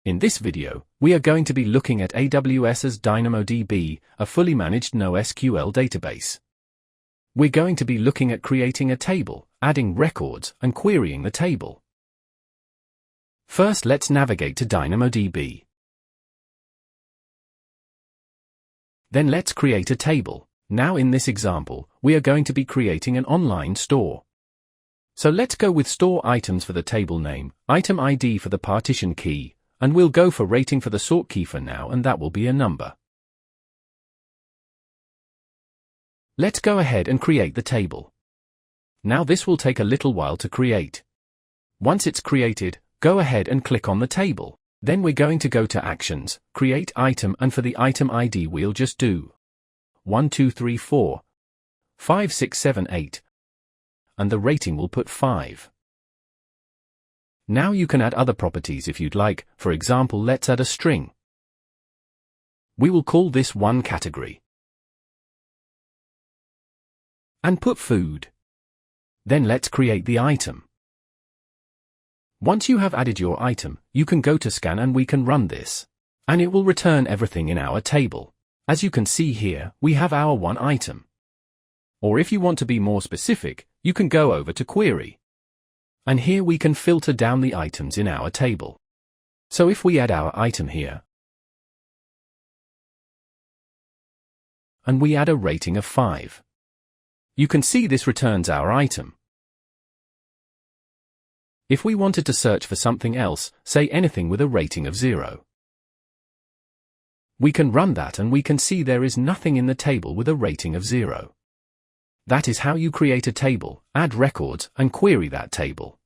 In this video, we are going to be looking at AWS's DynamoDB, a fully managed NoSQL database. We're going to be looking at creating a table, adding records, and querying the table. First, let's navigate to DynamoDB. Then let's create a table. Now in this example, we are going to be creating an online store. So let's go with store items for the table name, item ID for the partition key, and we'll go for rating for the sort key for now, and that will be a number. Let's go ahead and create the table. Now this will take a little while to create. Once it's created, go ahead and click on the table. Then we're going to go to Actions, Create Item, and for the item ID we'll just do 1, 2, 3, 4, 5, 6, 7, 8, and the rating will put 5. Now you can add other properties if you'd like. For example, let's add a string. We will call this one category. And put food. Then let's create the item. Once you have added your item, you can go to scan and we can run this. And it will return everything in our table. As you can see here, we have our one item. Or if you want to be more specific, you can go over to query. And here we can filter down the items in our table. So if we add our item here, and we add a rating of 5, you can see this returns our item. If we wanted to search for something else, say anything with a rating of 0, we can run that and we can see there is nothing in the table with a rating of 0. That is how you create a table, add records, and query that table.